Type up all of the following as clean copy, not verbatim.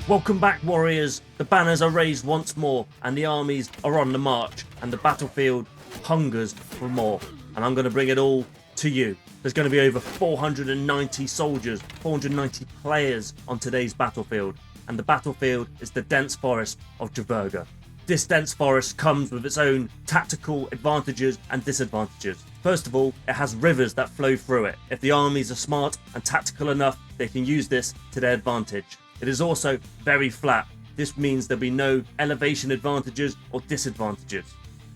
Welcome back, warriors. The banners are raised once more, and the armies are on the march, and the battlefield hungers for more. And I'm going to bring it all to you. There's going to be over 490 soldiers, 490 players on today's battlefield, and the battlefield is the dense forest of Javerga. This dense forest comes with its own tactical advantages and disadvantages. First of all, it has rivers that flow through it. If the armies are smart and tactical enough, they can use this to their advantage. It is also very flat. This means there'll be no elevation advantages or disadvantages.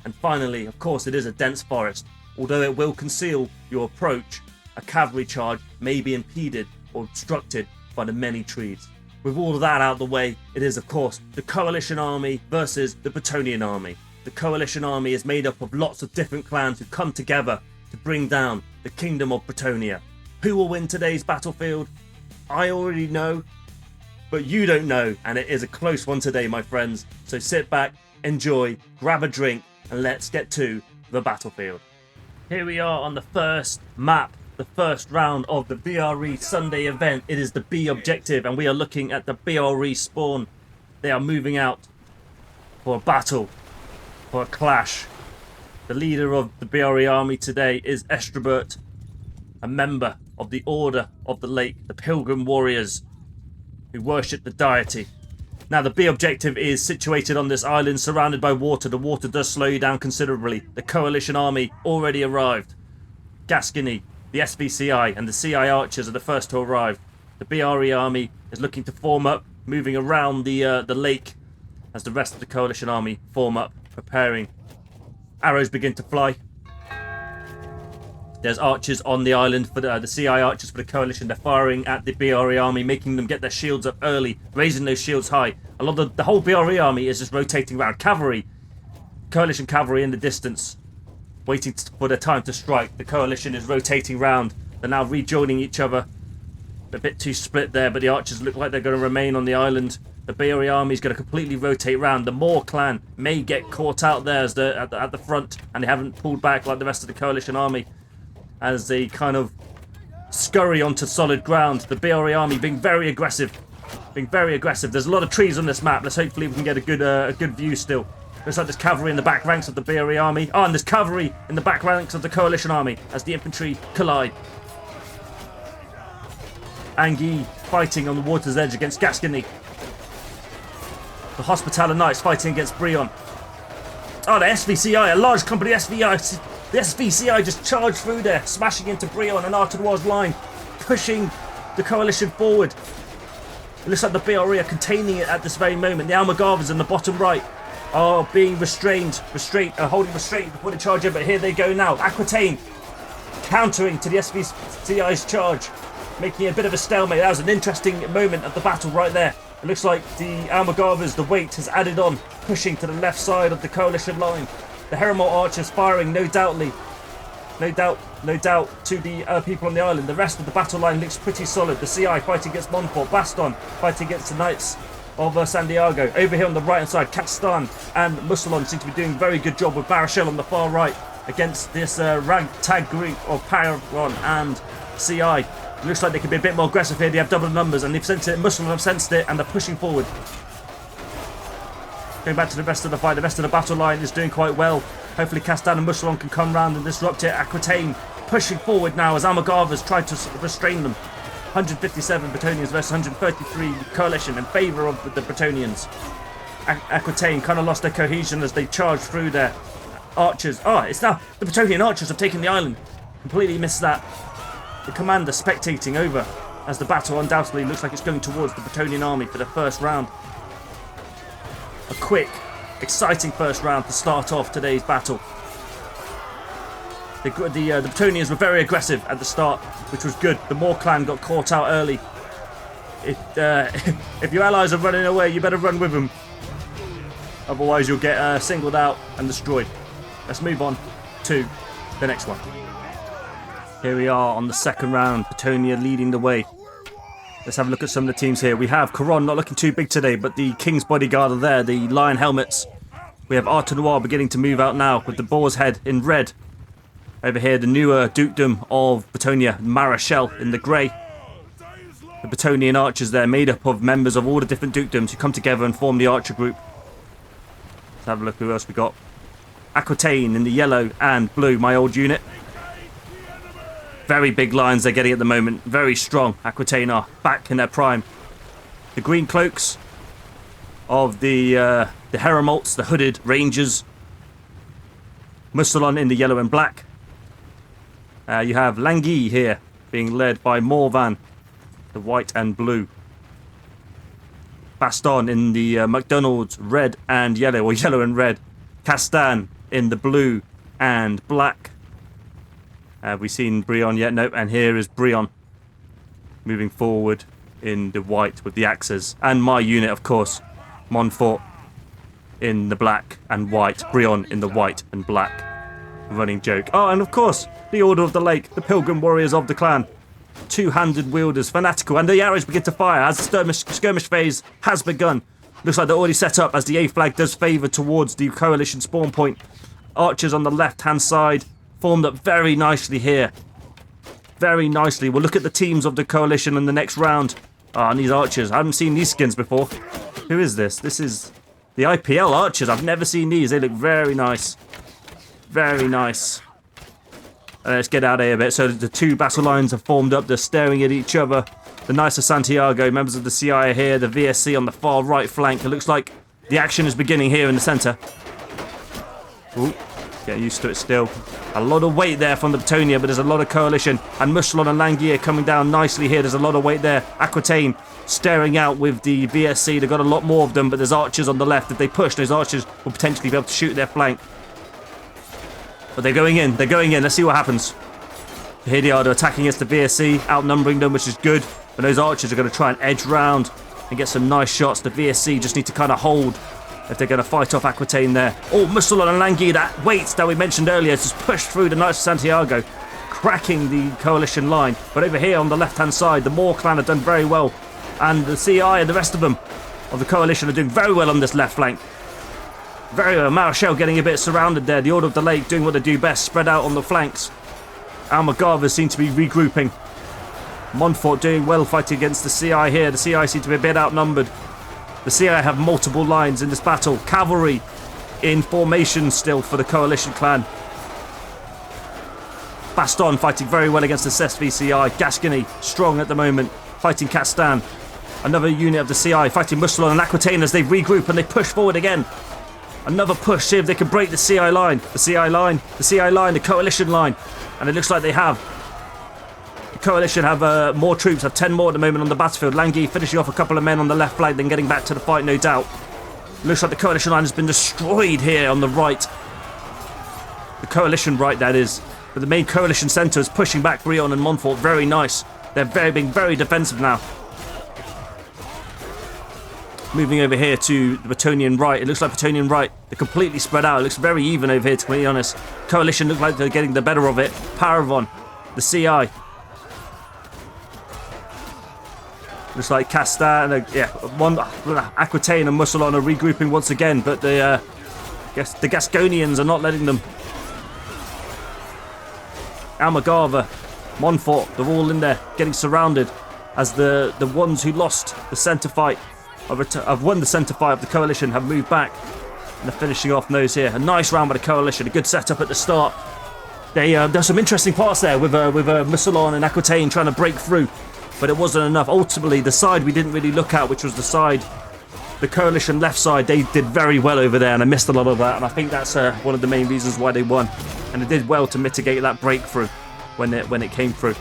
And finally, of course, it is a dense forest. Although it will conceal your approach, a cavalry charge may be impeded or obstructed by the many trees. With all of that out of the way, it is, of course, the Coalition Army versus the Bretonnian Army. The Coalition Army is made up of lots of different clans who come together to bring down the Kingdom of Bretonnia. Who will win today's battlefield? I already know, but you don't know, and it is a close one today, my friends. So sit back, enjoy, grab a drink, and let's get to the battlefield. Here we are on the first map, the first round of the BRE Sunday event. It is the B objective, and we are looking at the BRE spawn. They are moving out for a battle, for a clash. The leader of the BRE army today is Estrabert, a member of the Order of the Lake, the Pilgrim Warriors, who worship the deity. Now, the B objective is situated on this island surrounded by water. The water does slow you down considerably. The Coalition Army already arrived. Gascony, the SVCI, and the CI archers are the first to arrive. The BRE army is looking to form up, moving around the lake as the rest of the Coalition Army form up, preparing. Arrows begin to fly. There's archers on the island for the CI archers for the Coalition. They're firing at the BRE army, making them get their shields up early, raising those shields high. A lot of the whole BRE army is just rotating around. Cavalry, Coalition cavalry in the distance, waiting for their time to strike. The Coalition is rotating round. They're now rejoining each other. A bit too split there, but the archers look like they're going to remain on the island. The BRE army is going to completely rotate round. The Moor clan may get caught out there as at the front, and they haven't pulled back like the rest of the Coalition army, as they kind of scurry onto solid ground. The BRE army being very aggressive. There's a lot of trees on this map. Hopefully we can get a good view still. Looks like there's cavalry in the back ranks of the BRE army. Oh, and there's cavalry in the back ranks of the Coalition army as the infantry collide. Anguille fighting on the water's edge against Gascony. The Hospitaller Knights fighting against Breton. Oh, the SVCI, a large company SVI. The SVCI just charged through there, smashing into Breton and Artois' line, pushing the Coalition forward. It looks like the BRE are containing it at this very moment. The Almagavers in the bottom right are being holding restraint before they charge in, but here they go now. Aquitaine countering to the SVCI's charge, making it a bit of a stalemate. That was an interesting moment of the battle right there. It looks like the Almagavers, the weight has added on, pushing to the left side of the Coalition line. The Herimalt archers firing, no doubt to the people on the island. The rest of the battle line looks pretty solid. The CI fighting against Montfort, Baston fighting against the Knights of Santiago. Over here on the right hand side, Castan and Musselon seem to be doing a very good job with Barachel on the far right against this ragtag group of Paragon and CI. It looks like they could be a bit more aggressive here. They have double numbers and they've sensed it. Musselon have sensed it and they're pushing forward. Going back to the rest of the fight, the rest of the battle line is doing quite well. Hopefully Castan and Musselon can come round and disrupt it. Aquitaine pushing forward now as Almagavers try to restrain them. 157 Bretonnians versus 133 Coalition in favour of the Bretonnians. Aquitaine kind of lost their cohesion as they charged through their archers. Oh, it's now the Bretonnian archers have taken the island. Completely missed that. The commander spectating over as the battle undoubtedly looks like it's going towards the Bretonnian army for the first round. A quick, exciting first round to start off today's battle. The Bretonnians were very aggressive at the start, which was good. The Moor clan got caught out early. If your allies are running away, you better run with them. Otherwise you'll get singled out and destroyed. Let's move on to the next one. Here we are on the second round. Bretonnia leading the way. Let's have a look at some of the teams here. We have Coron not looking too big today, but the King's Bodyguard are there, the lion helmets. We have Artois beginning to move out now with the boar's head in red. Over here, the newer dukedom of Bretonnia, Marechal in the grey. The Bretonnian archers there, made up of members of all the different dukedoms who come together and form the archer group. Let's have a look who else we got. Aquitaine in the yellow and blue, my old unit. Very big lines they're getting at the moment. Very strong. Aquitaine are back in their prime. The green cloaks of the Heremolts, the hooded rangers. Musselon in the yellow and black. You have Langui here, being led by Morvan, the white and blue. Baston in the MacDonald's red and yellow, or yellow and red. Castan in the blue and black. Have we seen Brion yet? Nope. And here is Brion moving forward in the white with the axes. And my unit, of course, Montfort in the black and white. Brion in the white and black. Running joke. Oh, and of course, the Order of the Lake, the Pilgrim Warriors of the clan. Two-handed wielders, fanatical, and the arrows begin to fire as the skirmish phase has begun. Looks like they're already set up as the A flag does favour towards the coalition spawn point. Archers on the left-hand side formed up very nicely here. Very nicely. We'll look at the teams of the coalition in the next round. Ah, and these archers. I haven't seen these skins before. Who is this? This is the IPL archers. I've never seen these. They look very nice. Very nice. Let's get out of here a bit. So the two battle lines have formed up. They're staring at each other. The Knights of Santiago, members of the CI are here. The VSC on the far right flank. It looks like the action is beginning here in the centre. Ooh, get used to it still. A lot of weight there from the Bretonnia, but there's a lot of coalition. And Musselon and Langui coming down nicely here. There's a lot of weight there. Aquitaine staring out with the VSC. They've got a lot more of them, but there's archers on the left. If they push, those archers will potentially be able to shoot their flank. But they're going in. They're going in. Let's see what happens. Here they are. They're attacking against the VSC, outnumbering them, which is good. But those archers are going to try and edge round and get some nice shots. The VSC just need to kind of hold if they're going to fight off Aquitaine there. Oh, Musselon and Langui, that weight that we mentioned earlier, just pushed through the Knights of Santiago, cracking the coalition line. But over here on the left-hand side, the Moor clan have done very well. And the CI and the rest of them, of the coalition, are doing very well on this left flank. Very well. Marechal getting a bit surrounded there. The Order of the Lake doing what they do best, spread out on the flanks. Almagarvers seem to be regrouping. Montfort doing well fighting against the CI here. The CI seem to be a bit outnumbered. The CI have multiple lines in this battle. Cavalry in formation still for the coalition clan. Baston fighting very well against the SVCI. Gascony strong at the moment, fighting Castan. Another unit of the CI fighting Musselon and Aquitaine as they regroup and they push forward again. Another push, see if they can break the CI line. The CI line, the CI line, the coalition line. And it looks like they have. The coalition have more troops, have 10 more at the moment on the battlefield. Langui finishing off a couple of men on the left flank, then getting back to the fight, no doubt. Looks like the coalition line has been destroyed here on the right. The coalition right, that is. But the main coalition centre is pushing back Brion and Montfort. Very nice. They're being very defensive now. Moving over here to the Bretonnian right. It looks like Bretonnian right. They're completely spread out. It looks very even over here, to be honest. Coalition look like they're getting the better of it. Paravon, the CI. Looks like Castan, Aquitaine and Musselon are regrouping once again, but the Gasconians are not letting them. Almagarver, Montfort, they're all in there, getting surrounded as the ones who lost the centre fight, have won the centre fight of the coalition, have moved back. And they're finishing off those here. A nice round by the coalition, a good setup at the start. There's some interesting parts there with Musselon and Aquitaine trying to break through, but it wasn't enough. Ultimately, the side we didn't really look at, which was the side, the coalition left side, they did very well over there, and I missed a lot of that. And I think that's one of the main reasons why they won. And they did well to mitigate that breakthrough when it came through.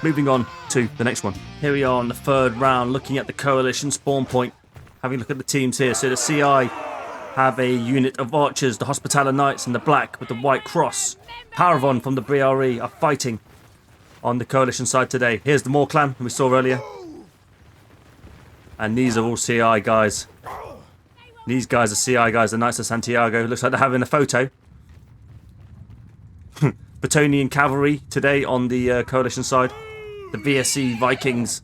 Moving on to the next one. Here we are on the third round, looking at the coalition spawn point. Having a look at the teams here. So the CI have a unit of archers, the Hospitaller Knights in the black with the white cross. Paravon from the Briari are fighting on the coalition side today. Here's the Moor clan we saw earlier. And these are all CI guys. These guys are CI guys, the Knights of Santiago. Looks like they're having a photo. Bretonnian cavalry today on the coalition side. The VSC Vikings.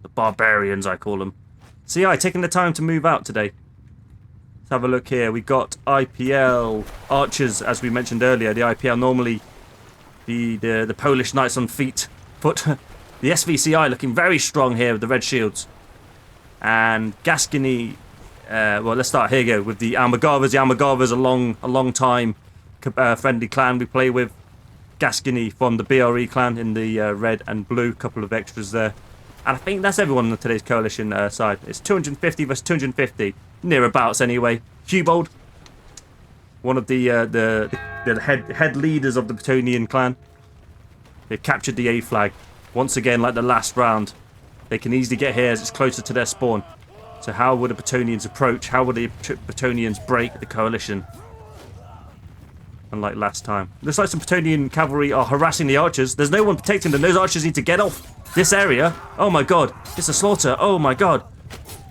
The barbarians, I call them. CI taking the time to move out today. Let's have a look here. We got IPL archers, as we mentioned earlier. The IPL normally the Polish Knights on foot The SVCI looking very strong here with the red shields. And Gascony, well, let's start here, go, with the Almagavers. The Almagavers, a long time friendly clan we play with. Gascony from the BRE clan in the red and blue, couple of extras there. And I think that's everyone on today's coalition side. It's 250 versus 250, nearabouts anyway. Hubold, one of the head leaders of the Bretonnian clan. They've captured the A flag. Once again, like the last round, they can easily get here as it's closer to their spawn. So how would the Bretonnians approach? How would the Bretonnians break the coalition? Unlike last time. Looks like some Bretonnian cavalry are harassing the archers. There's no one protecting them. Those archers need to get off this area. Oh my god. It's a slaughter. Oh my god.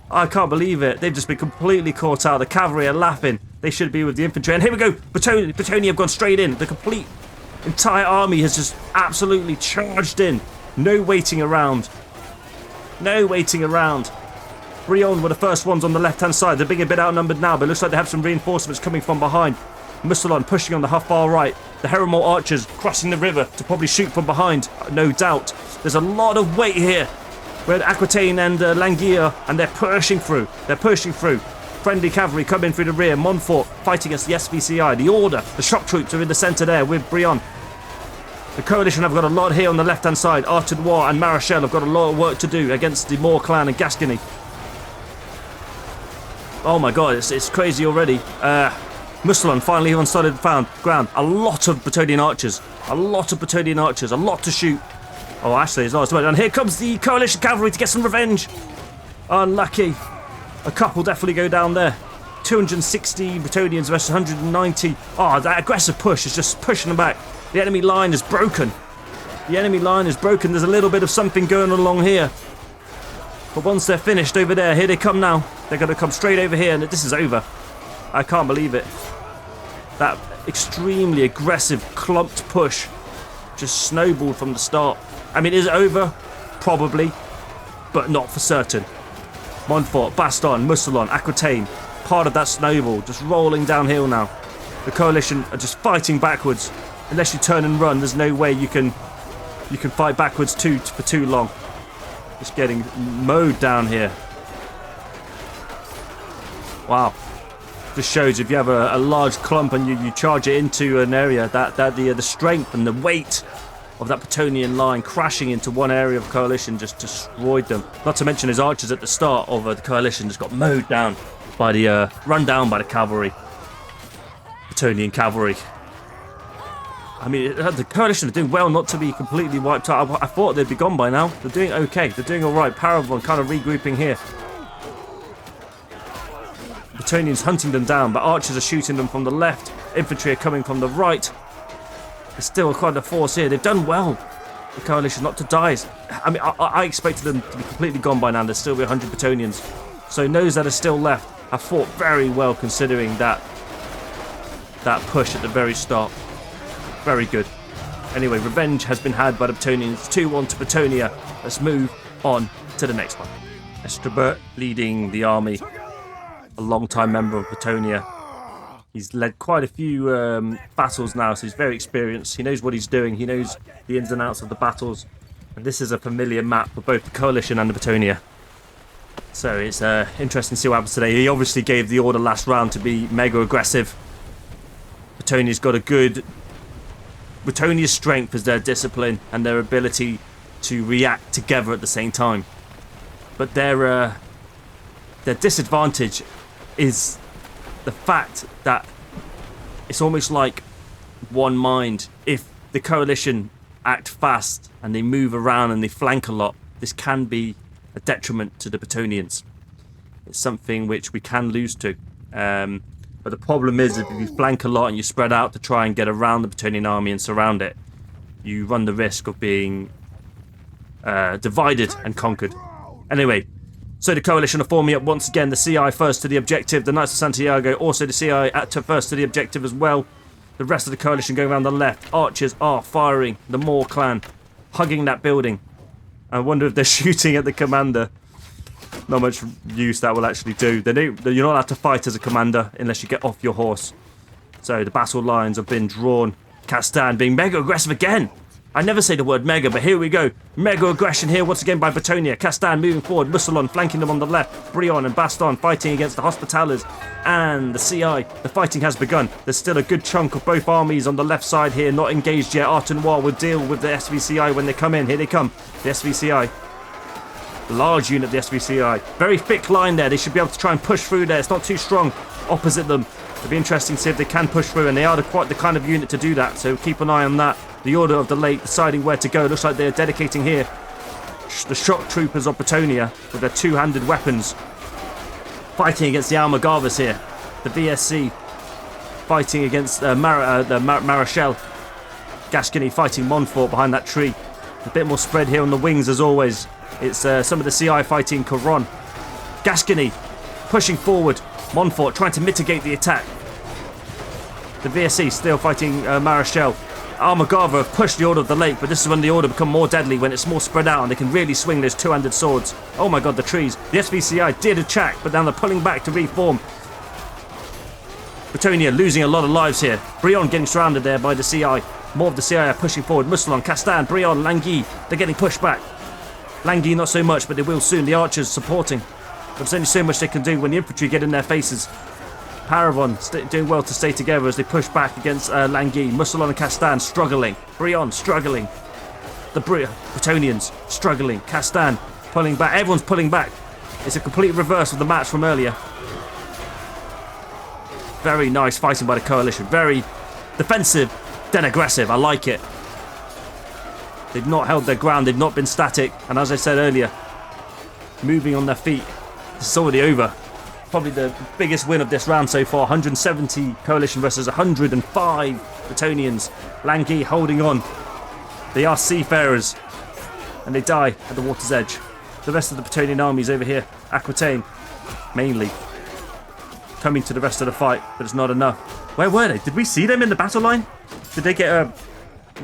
I can't believe it. They've just been completely caught out. The cavalry are laughing. They should be with the infantry. And here we go. Bretonnia have gone straight in. The complete entire army has just absolutely charged in. No waiting around. No waiting around. Brion were the first ones on the left-hand side. They're being a bit outnumbered now, but it looks like they have some reinforcements coming from behind. Musalon pushing on the far right. The Heramore archers crossing the river to probably shoot from behind, no doubt. There's a lot of weight here. We're at Aquitaine and Languilla, and they're pushing through. They're pushing through. Friendly cavalry coming through the rear. Montfort fighting against the SVCI. The Order, the shock troops are in the centre there with Brion. The coalition have got a lot here on the left-hand side. Artois and Marechal have got a lot of work to do against the Moor clan and Gascony. Oh my god, it's crazy already. Musalon finally on solid ground. A lot of Bretonnian archers. A lot of Bretonnian archers. A lot to shoot. Oh, actually, it's not as well. And here comes the coalition cavalry to get some revenge. Unlucky. A couple definitely go down there. 260 Bretonnians versus 190. Oh, that aggressive push is just pushing them back. The enemy line is broken. The enemy line is broken. There's a little bit of something going on along here. But once they're finished over there, here they come now. They're going to come straight over here, and this is over. I can't believe it. That extremely aggressive, clumped push just snowballed from the start. I mean, is it over? Probably, but not for certain. Montfort, Baston, Musalon, Aquitaine, part of that snowball, just rolling downhill now. The coalition are just fighting backwards. Unless you turn and run, there's no way you can fight backwards for too long. Just getting mowed down here. Wow. Just shows if you have a large clump and you charge it into an area, that the strength and the weight of that Bretonnian line crashing into one area of coalition just destroyed them. Not to mention his archers at the start of the coalition just got mowed down by the run down by the cavalry. Bretonnian cavalry. I mean, the coalition are doing well not to be completely wiped out. I thought they'd be gone by now. They're doing okay. They're doing all right. Paravon kind of regrouping here. Bretonnians hunting them down, but archers are shooting them from the left. Infantry are coming from the right. There's still quite a force here. They've done well, the coalition, not to die. I mean, I expected them to be completely gone by now. There's still be 100 Bretonnians. So those that are still left have fought very well considering that push at the very start. Very good. Anyway, revenge has been had by the Bretonnians. 2-1 to Bretonnia. Let's move on to the next one. Estrabert leading the army. A long-time member of Bretonnia. He's led quite a few battles now, so he's very experienced. He knows what he's doing. He knows the ins and outs of the battles. And this is a familiar map for both the Coalition and the Bretonnia. So it's interesting to see what happens today. He obviously gave the order last round to be mega aggressive. Bretonnia's got a good... Bretonnia's strength is their discipline and their ability to react together at the same time. But their disadvantage is the fact that it's almost like one mind. If the coalition act fast and they move around and they flank a lot, this can be a detriment to the Bretonnians. It's something which we can lose to. But the problem is if you flank a lot and you spread out to try and get around the Bretonnian army and surround it, you run the risk of being divided and conquered. Anyway, so the coalition are forming up once again. The CI first to the objective. The Knights of Santiago also the CI first to the objective as well. The rest of the coalition going around the left. Archers are firing. The Moor clan hugging that building. I wonder if they're shooting at the commander. Not much use that will actually do. You're not allowed to fight as a commander unless you get off your horse. So the battle lines have been drawn. Castan being mega aggressive again. I never say the word mega, but here we go. Mega aggression here once again by Bretonnia. Castan moving forward. Musselon flanking them on the left. Brion and Baston fighting against the Hospitalers and the CI. The fighting has begun. There's still a good chunk of both armies on the left side here, not engaged yet. Artenois will deal with the SVCI when they come in. Here they come. The SVCI. Large unit of the SVCI. Very thick line there. They should be able to try and push through there. It's not too strong opposite them. It'll be interesting to see if they can push through, and they are quite the kind of unit to do that, so keep an eye on that. The Order of the Lake deciding where to go. Looks like they're dedicating here the shock troopers of Bretonnia with their two-handed weapons, fighting against the Almagarvers here. The VSC fighting against the Marechal. Gascony fighting Montfort behind that tree. A bit more spread here on the wings as always. It's some of the CI fighting Coron. Gascony pushing forward. Montfort trying to mitigate the attack. The VSC still fighting Marechal. Almagarver have pushed the Order of the Lake, but this is when the Order become more deadly, when it's more spread out and they can really swing those two-handed swords. Oh my god, the trees. The SVCI did attack, but now they're pulling back to reform. Bretonnia losing a lot of lives here. Brion getting surrounded there by the CI. More of the CI are pushing forward. Musselon, Castan, Brion, Langui. They're getting pushed back. Langui not so much, but they will soon. The archers supporting. But there's only so much they can do when the infantry get in their faces. Paravon doing well to stay together as they push back against Langui. Musselon and Castan struggling. Brion struggling. The Bretonians struggling. Castan pulling back. Everyone's pulling back. It's a complete reverse of the match from earlier. Very nice fighting by the coalition. Very defensive, then aggressive. I like it. They've not held their ground. They've not been static. And as I said earlier, moving on their feet. It's already over. Probably the biggest win of this round so far. 170 coalition versus 105 Bretonians. Langui holding on. They are seafarers. And they die at the water's edge. The rest of the Bretonnian armies over here. Aquitaine, mainly. Coming to the rest of the fight, but it's not enough. Where were they? Did we see them in the battle line? Did they get a...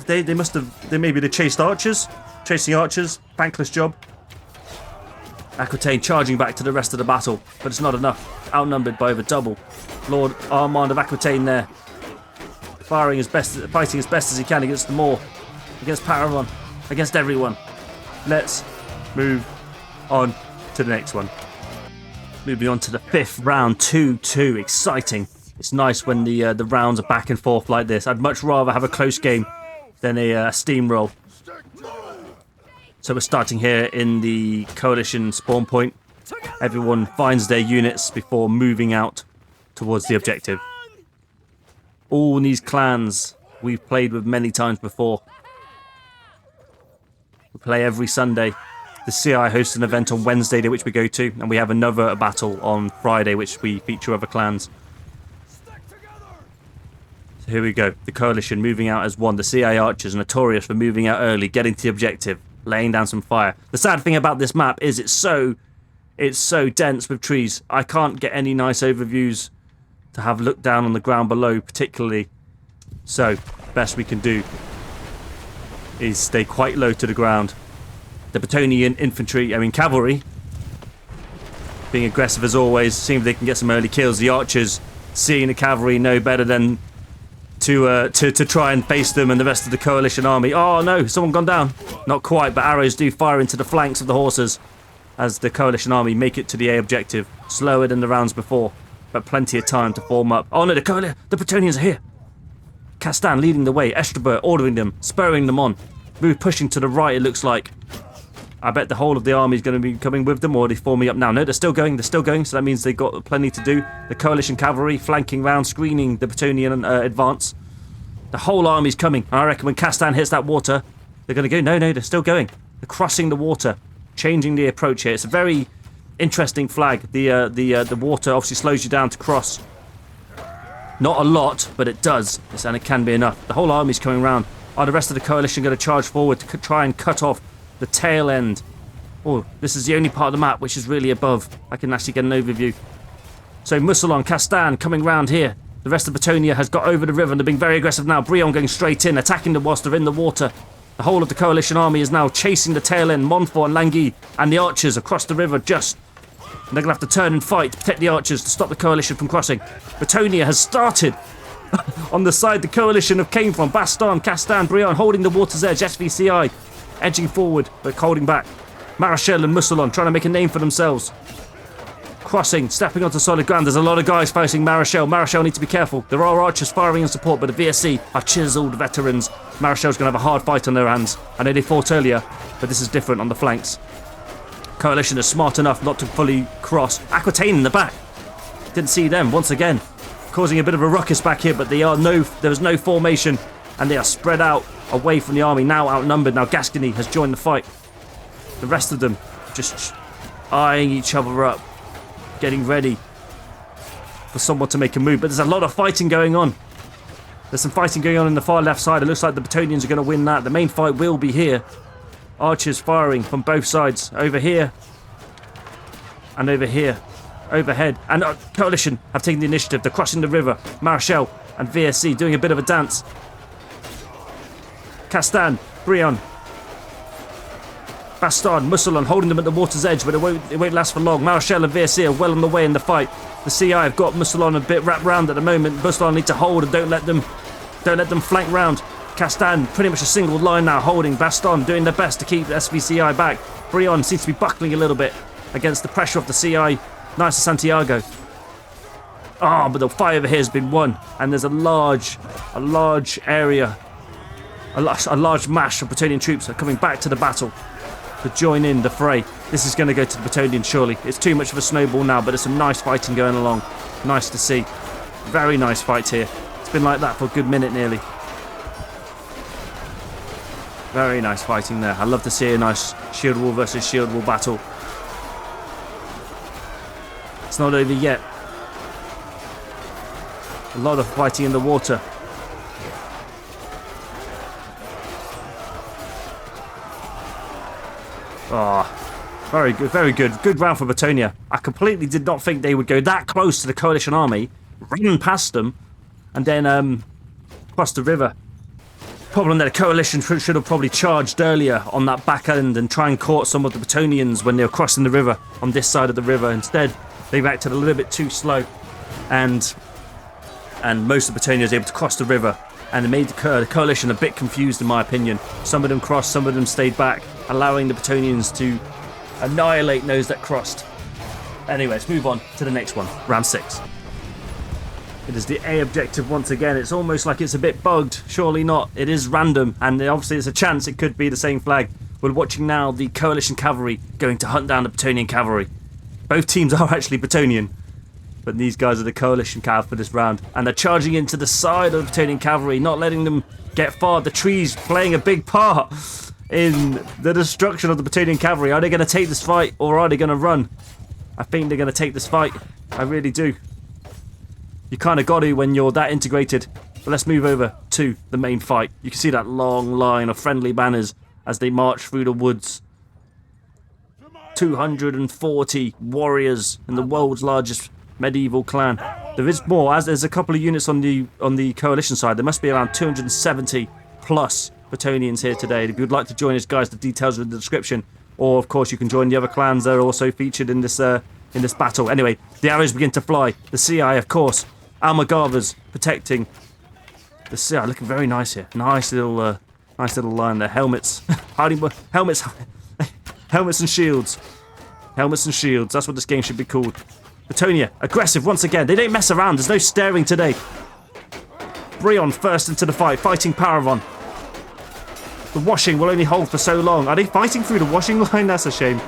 They must have... Maybe they chased archers? Chasing archers. Thankless job. Aquitaine charging back to the rest of the battle, but it's not enough. Outnumbered by over double. Lord Armand of Aquitaine there, fighting as best as he can against them all, against Paravon, against everyone. Let's move on to the next one. Moving on to the fifth round, 2-2. Exciting. It's nice when the rounds are back and forth like this. I'd much rather have a close game than a steamroll. So we're starting here in the coalition spawn point. Everyone finds their units before moving out towards the objective. All these clans we've played with many times before. We play every Sunday. The CI hosts an event on Wednesday day which we go to, and we have another battle on Friday which we feature other clans. So here we go. The coalition moving out as one. The CI archers are notorious for moving out early, getting to the objective, laying down some fire. The sad thing about this map is it's so dense with trees. I can't get any nice overviews to have looked down on the ground below particularly. So best we can do is stay quite low to the ground. The Bretonnian cavalry being aggressive as always, seeing if they can get some early kills. The archers, seeing the cavalry, know better than to try and face them and the rest of the coalition army. Oh no, someone gone down. Not quite, but arrows do fire into the flanks of the horses as the coalition army make it to the A objective. Slower than the rounds before, but plenty of time to form up. Oh no, the Bretonians are here. Castan leading the way, Estrabert ordering them, spurring them on. Move pushing to the right, it looks like. I bet the whole of the army is going to be coming with them, or are they forming up now? No, they're still going, so that means they've got plenty to do. The coalition cavalry flanking round, screening the Bretonnian advance. The whole army's coming. I reckon when Castan hits that water, they're going to go. No, they're still going. They're crossing the water, changing the approach here. It's a very interesting flag. The water obviously slows you down to cross. Not a lot, but it does, and it can be enough. The whole army's coming round. Are the rest of the coalition going to charge forward to try and cut off the tail end? Oh, this is the only part of the map which is really above. I can actually get an overview. So Musselon, Castan coming round here. The rest of Bretonnia has got over the river and they're being very aggressive now. Brion going straight in, attacking them whilst they're in the water. The whole of the coalition army is now chasing the tail end. Montfort and Langui and the archers across the river just. And they're going to have to turn and fight to protect the archers to stop the coalition from crossing. Bretonnia has started On the side the coalition have came from. Baston, Castan, Brion holding the water's edge. SVCI edging forward, but holding back. Marechal and Mousselon trying to make a name for themselves. Crossing, stepping onto solid ground. There's a lot of guys fighting Marechal. Marechal need to be careful. There are archers firing in support, but the VSC are chiseled veterans. Marechal's going to have a hard fight on their hands. I know they fought earlier, but this is different on the flanks. Coalition is smart enough not to fully cross. Aquitaine in the back. Didn't see them once again, causing a bit of a ruckus back here, but there was no formation, and they are spread out away from the army, now outnumbered. Now Gascony has joined the fight. The rest of them just eyeing each other up, getting ready for someone to make a move. But there's a lot of fighting going on. There's some fighting going on in the far left side. It looks like the Bretonnians are going to win that. The main fight will be here. Archers firing from both sides, over here and over here. Overhead, and Coalition have taken the initiative. They're crossing the river. Marechal and VSC doing a bit of a dance. Castan, Brion, Baston, Mousselon holding them at the water's edge, but it won't last for long. Marechal and VSC are well on the way in the fight. The CI have got Mousselon a bit wrapped round at the moment. Mousselon need to hold and don't let them flank round. Castan pretty much a single line now, holding. Baston doing their best to keep the SVCI back. Brion seems to be buckling a little bit against the pressure of the CI. Nice to Santiago. Oh, but the fight over here has been won, and there's a large area, a large mash of Bretonnian troops are coming back to the battle to join in the fray. This is going to go to the Bretonnians surely. It's too much of a snowball now, but there's some nice fighting going along. Nice to see. Very nice fight here. It's been like that for a good minute nearly. Very nice fighting there. I love to see a nice shield wall versus shield wall battle. It's not over yet. A lot of fighting in the water. Oh, very good, very good. Good round for Bretonnia. I completely did not think they would go that close to the coalition army, run past them, and then cross the river. Problem that the coalition should have probably charged earlier on that back end and try and caught some of the Bretonnians when they were crossing the river on this side of the river. Instead, they've acted a little bit too slow, and most of the Bretonnia was able to cross the river, and it made the coalition a bit confused in my opinion. Some of them crossed, some of them stayed back, allowing the Bretonnians to annihilate those that crossed. Anyway, let's move on to the next one, round 6. It is the A objective once again. It's almost like it's a bit bugged. Surely not. It is random, and obviously there's a chance it could be the same flag. We're watching now the coalition cavalry going to hunt down the Bretonnian cavalry. Both teams are actually Bretonnian, but these guys are the coalition cav for this round, and they're charging into the side of the Bretonnian cavalry, not letting them get far. The trees playing a big part in the destruction of the Bretonnian cavalry. Are they going to take this fight, or are they going to run? I think they're going to take this fight. I really do. You kind of got to when you're that integrated. But let's move over to the main fight. You can see that long line of friendly banners as they march through the woods. 240 warriors in the world's largest medieval clan. There is more, as there's a couple of units on the coalition side. There must be around 270 plus Bretonnians here today. If you'd like to join us, guys, the details are in the description. Or of course you can join the other clans that are also featured in this battle. Anyway, the arrows begin to fly. The CI, of course, Almagavas protecting the CI. Looking very nice here. Nice little line there. Helmets, helmets, helmets and shields. Helmets and shields. That's what this game should be called. Bretonnia, aggressive once again. They don't mess around. There's no staring today. Brion first into the fight, fighting Paravon. The washing will only hold for so long. Are they fighting through the washing line? That's a shame.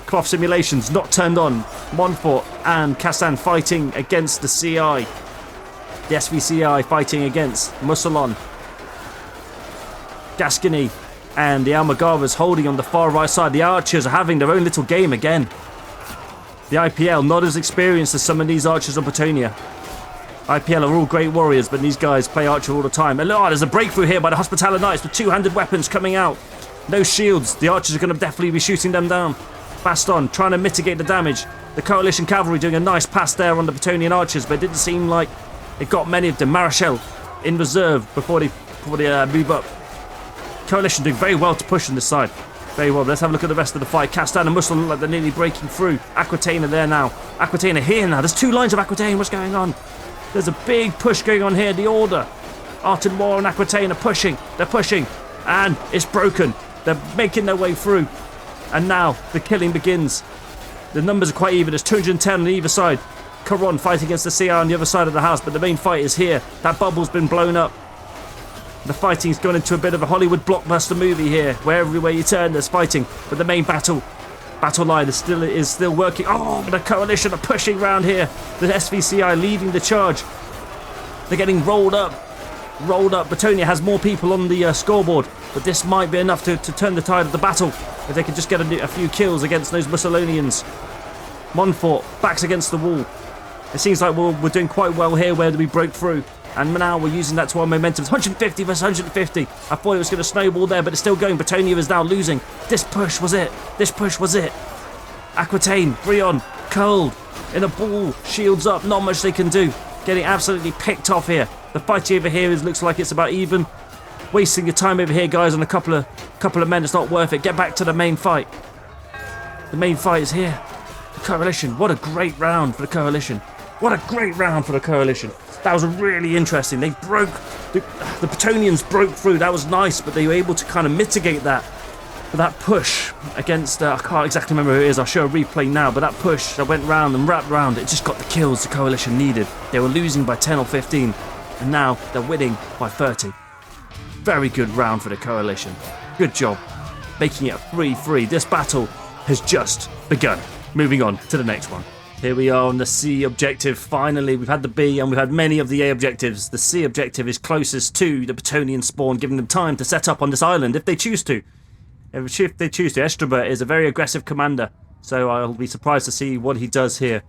Cloth simulations not turned on. Montfort and Castan fighting against the CI. The SVCI fighting against Mousselon. Gascony and the Almagavas holding on the far right side. The archers are having their own little game again. The IPL not as experienced as some of these archers on Bretonnia. IPL are all great warriors, but these guys play archer all the time. And there's a breakthrough here by the Hospitaller Knights with two-handed weapons coming out. No shields. The archers are going to definitely be shooting them down. Baston trying to mitigate the damage. The coalition cavalry doing a nice pass there on the Bretonnian archers, but it didn't seem like it got many of them. Marechal in reserve before they move up. Coalition doing very well to push on this side. Very well. Let's have a look at the rest of the fight. Castan and Mousselon look like they're nearly breaking through. Aquitaine are there now. Aquitaine are here now. There's two lines of Aquitaine. What's going on? There's a big push going on here. The Order, Artenoir and Aquitaine are pushing. They're pushing. And it's broken. They're making their way through. And now the killing begins. The numbers are quite even. There's 210 on either side. Caron fighting against the CI on the other side of the house, but the main fight is here. That bubble's been blown up. The fighting's gone into a bit of a Hollywood blockbuster movie here, where everywhere you turn there's fighting. But the main battle line is still working. Oh, the coalition are pushing round here. The SVCI leading the charge. They're getting rolled up. Bretonnia has more people on the scoreboard, but this might be enough to turn the tide of the battle if they can just get a few kills against those Mussolinians. Montfort backs against the wall. It seems like we're doing quite well here where we broke through, and now we're using that to our momentum. It's 150 versus 150. I thought it was going to snowball there, but it's still going. Bretonnia is now losing. This push was it. Aquitaine, Brion, cold in a ball, shields up, not much they can do. Getting absolutely picked off here. The fight over here looks like it's about even. Wasting your time over here, guys, on a couple of men. It's not worth it. Get back to the main fight. The main fight is here. The Coalition. What a great round for the Coalition. That was really interesting. They broke. The Bretonians broke through. That was nice, but they were able to kind of mitigate that. But that push against, I can't exactly remember who it is, I'll show a replay now, but that push that went round and wrapped round, it just got the kills the Coalition needed. They were losing by 10 or 15, and now they're winning by 30. Very good round for the Coalition. Good job. Making it 3-3. This battle has just begun. Moving on to the next one. Here we are on the C objective. Finally, we've had the B and we've had many of the A objectives. The C objective is closest to the Bretonnian spawn, giving them time to set up on this island if they choose to. If they choose to. Estraba is a very aggressive commander, so I'll be surprised to see what he does here.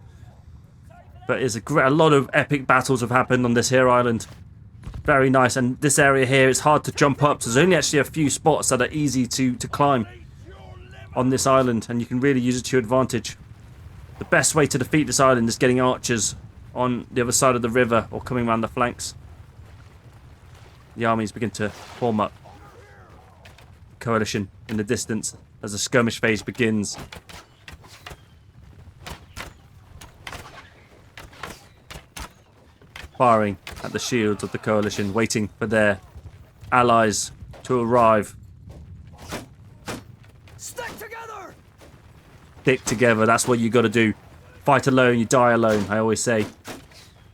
But a lot of epic battles have happened on this here island. Very nice, and this area here is hard to jump up, so there's only actually a few spots that are easy to climb on this island, and you can really use it to your advantage. The best way to defeat this island is getting archers on the other side of the river or coming around the flanks. The armies begin to form up. Coalition in the distance as the skirmish phase begins. Firing at the shields of the Coalition, waiting for their allies to arrive. Stick together, that's what you got to do. Fight alone, you die alone, I always say.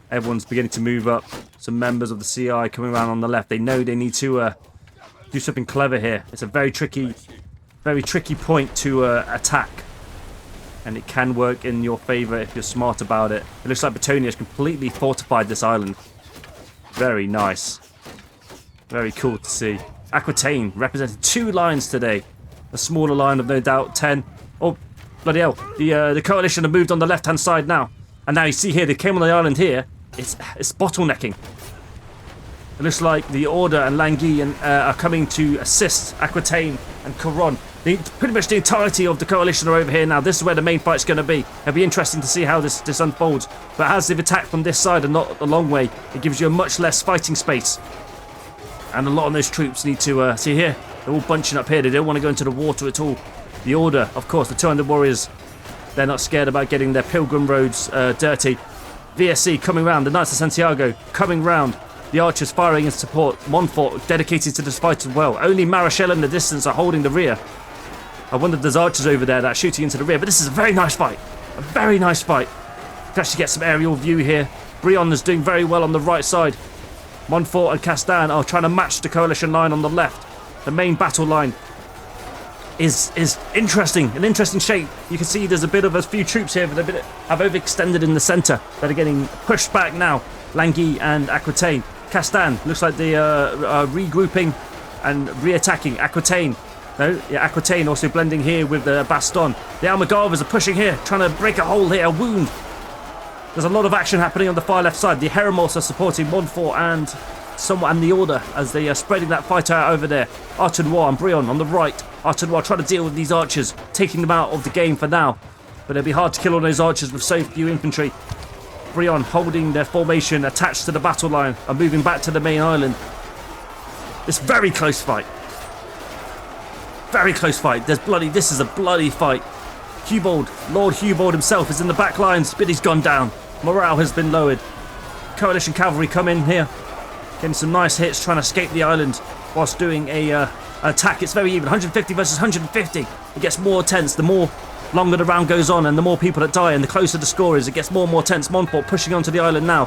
Everyone's beginning to move up. Some members of the CI coming around on the left. They know they need to do something clever here. It's a very tricky point to attack. And it can work in your favour if you're smart about it. It looks like Bretonnia has completely fortified this island. Very nice. Very cool to see. Aquitaine representing 2 lines today. A smaller line of no doubt 10. Oh, bloody hell. The Coalition have moved on the left-hand side now. And now you see here, they came on the island here. It's bottlenecking. It looks like the Order and Langui are coming to assist Aquitaine and Caron. Pretty much the entirety of the Coalition are over here now. This is where the main fight's going to be. It'll be interesting to see how this unfolds. But as they've attacked from this side and not a long way, it gives you a much less fighting space. And a lot of those troops need to... see here, they're all bunching up here. They don't want to go into the water at all. The Order, of course, the 200 warriors, they're not scared about getting their pilgrim roads dirty. VSC coming round. The Knights of Santiago coming round. The archers firing in support. Montfort dedicated to this fight as well. Only Marechal in the distance are holding the rear. I wonder if there's archers over there that are shooting into the rear. But this is a very nice fight. A very nice fight. You can actually get some aerial view here. Brion is doing very well on the right side. Montfort and Castan are trying to match the Coalition line on the left. The main battle line is interesting. An interesting shape. You can see there's a few troops here that have overextended in the centre that are getting pushed back now. Langui and Aquitaine. Castan looks like they are regrouping and re-attacking. Aquitaine also blending here with the Baston. The Almagavers are pushing here, trying to break a hole here, a wound. There's a lot of action happening on the far left side. The Heremos are supporting Montfort and the Order as they are spreading that fight out over there. Artenoir and Brion on the right. Artenoir trying to deal with these archers, taking them out of the game for now. But it'll be hard to kill all those archers with so few infantry. Brion holding their formation attached to the battle line and moving back to the main island. It's very close fight. Very close fight. This is a bloody fight. Lord Hubald himself is in the back lines, but he's gone down. Morale has been lowered. coalition cavalry come in here. Getting some nice hits, trying to escape the island whilst doing a attack. It's very even, 150 versus 150. It gets more tense the more longer the round goes on and the more people that die and the closer the score is. It gets more and more tense. Montfort pushing onto the island now.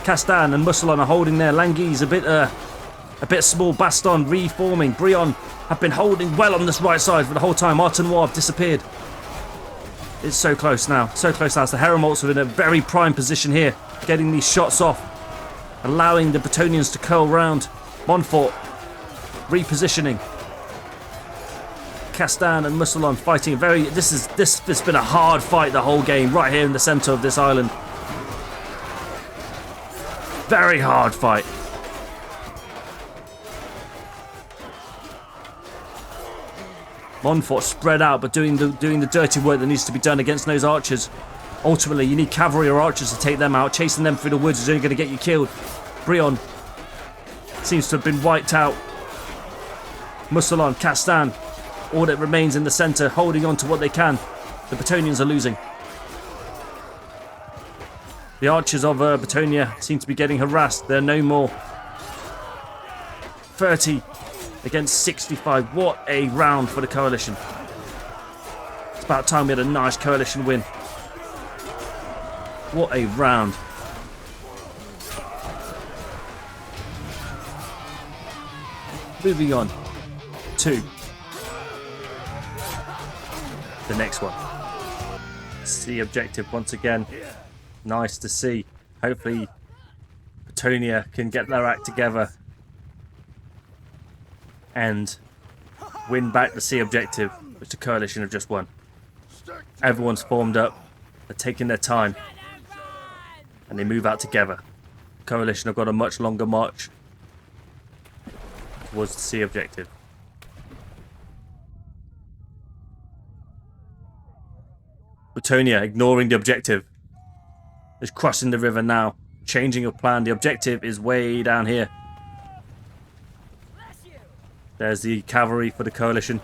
Castan and Musselon are holding there. Languise a bit small. Baston reforming. Brion have been holding well on this right side for the whole time. Artenois have disappeared. It's so close now. So close now. The Heromolts are in a very prime position here. Getting these shots off. Allowing the Bretonians to curl round. Montfort repositioning. Castan and Musselon fighting very. This has been a hard fight the whole game, right here in the centre of this island. Very hard fight. Montfort spread out, but doing the dirty work that needs to be done against those archers. Ultimately, you need cavalry or archers to take them out. Chasing them through the woods is only going to get you killed. Brion seems to have been wiped out. Musselon, Castan, all that remains in the centre, holding on to what they can. The Bretonians are losing. The archers of Bretonnia seem to be getting harassed. They're no more. 30 against 65. What a round for the coalition. It's about time we had a nice coalition win. What a round. Moving on to the next one. See objective once again. Nice to see. Hopefully Bretonnia can get their act together and win back the C objective, which the coalition have just won. Everyone's formed up. They're taking their time and they move out together. The coalition have got a much longer march towards the C objective. Bretonnia ignoring the objective is crossing the river now, changing of plan. The objective is way down here. There's the cavalry for the coalition.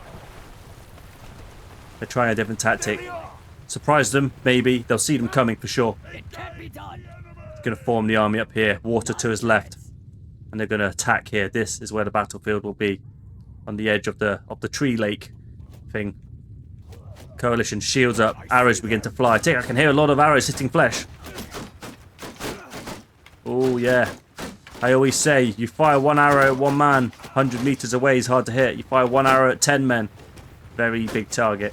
They're trying a different tactic. Surprise them, maybe. They'll see them coming for sure. It's going to form the army up here. Water to his left. And they're going to attack here. This is where the battlefield will be. On the edge of the tree lake thing. Coalition shields up. Arrows begin to fly. I can hear a lot of arrows hitting flesh. Oh yeah. I always say, you fire one arrow at one man, 100 meters away is hard to hit. You fire one arrow at 10 men. Very big target.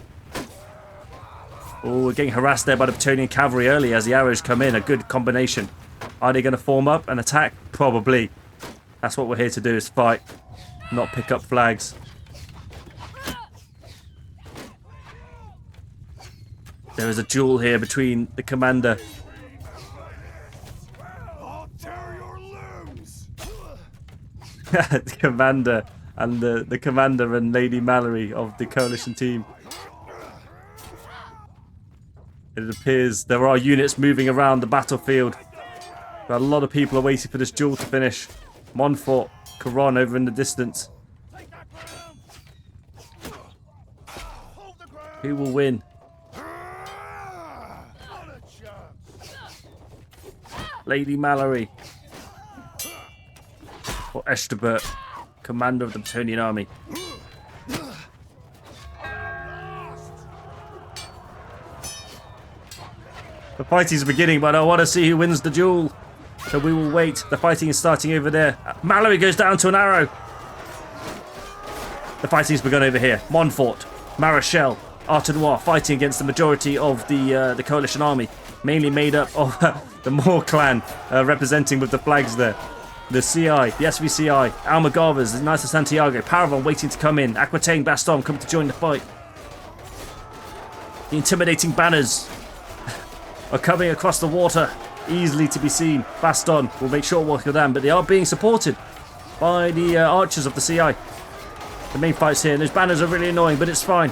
Oh, we're getting harassed there by the Bretonnian cavalry early as the arrows come in. A good combination. Are they going to form up and attack? Probably. That's what we're here to do, is fight. Not pick up flags. There is a duel here between the commander. The commander and the commander and Lady Mallory of the coalition team. It appears there are units moving around the battlefield. But a lot of people are waiting for this duel to finish. Montfort, Caron over in the distance. Who will win? Lady Mallory or Esterbert, commander of the Bretonnian army. The fighting is beginning, but I want to see who wins the duel. So we will wait. The fighting is starting over there. Mallory goes down to an arrow. The fighting has begun over here. Montfort, Marechal, Artenois fighting against the majority of the coalition army, mainly made up of the Moor clan, representing with the flags there. The CI, the SVCI, Almagavas, the Knights of Santiago, Paravon waiting to come in, Aquitaine, Baston coming to join the fight. The intimidating banners are coming across the water, easily to be seen. Baston will make short work of them, but they are being supported by the archers of the CI. The main fight's here, and those banners are really annoying, but it's fine.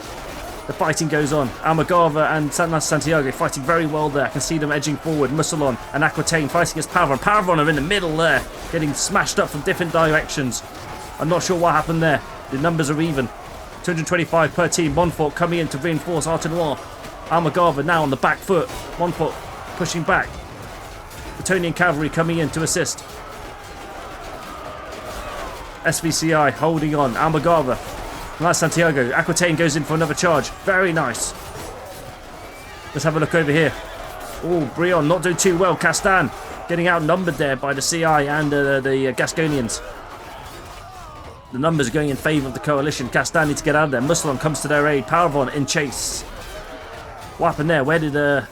The fighting goes on. Almagava and Santiago fighting very well there. I can see them edging forward. Musselon and Aquitaine fighting against Paravon. Paravon are in the middle there, getting smashed up from different directions. I'm not sure what happened there. The numbers are even. 225 per team. Montfort coming in to reinforce Artenois. Almagava now on the back foot. Montfort pushing back. Bretonnian cavalry coming in to assist. SVCI holding on. Almagarva. Nice Santiago. Aquitaine goes in for another charge. Very nice. Let's have a look over here. Oh, Brion not doing too well. Castan getting outnumbered there by the CI and the Gasconians. The numbers are going in favour of the coalition. Castan need to get out of there. Muslon comes to their aid. Paravon in chase. What happened there? Where did the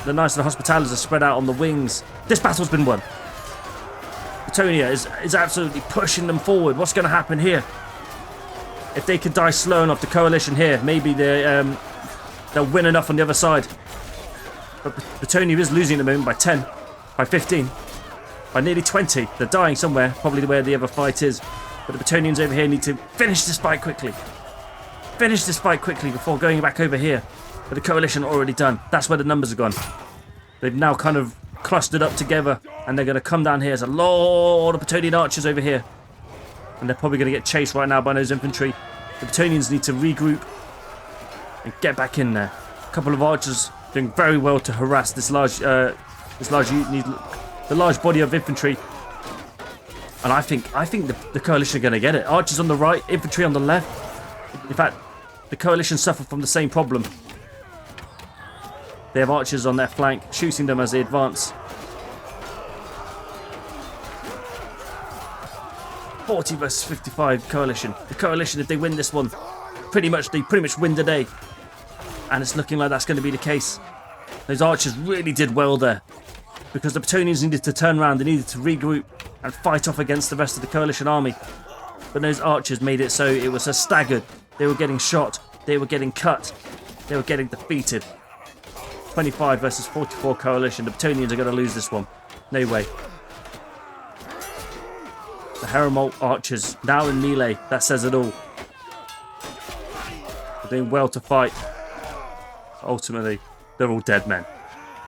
Knights and the Hospitallers are spread out on the wings. This battle's been won. Bretonnia is absolutely pushing them forward. What's going to happen here? If they could die slow enough, the coalition here, maybe they'll win enough on the other side. But Bretonnia is losing at the moment by 10, by 15, by nearly 20. They're dying somewhere, probably where the other fight is. But the Bretonnians over here need to finish this fight quickly. Finish this fight quickly before going back over here. But the coalition are already done. That's where the numbers have gone. They've now kind of clustered up together, and they're going to come down here. There's a lot of Bretonnian archers over here. And they're probably going to get chased right now by those infantry. The Bretonnians need to regroup and get back in there. A couple of archers doing very well to harass this large body of infantry. And I think the coalition are going to get it. Archers on the right, infantry on the left. In fact, the coalition suffer from the same problem. They have archers on their flank, shooting them as they advance. 40 versus 55 coalition. The coalition, if they win this one, they pretty much win the day. And it's looking like that's going to be the case. Those archers really did well there. Because the Bretonnians needed to turn around, they needed to regroup and fight off against the rest of the coalition army. But those archers made it so it was a staggered. They were getting shot, they were getting cut, they were getting defeated. 25 versus 44 coalition. The Bretonnians are going to lose this one. No way. The Heramolt archers now in melee. That says it all. They're doing well to fight. Ultimately, they're all dead men.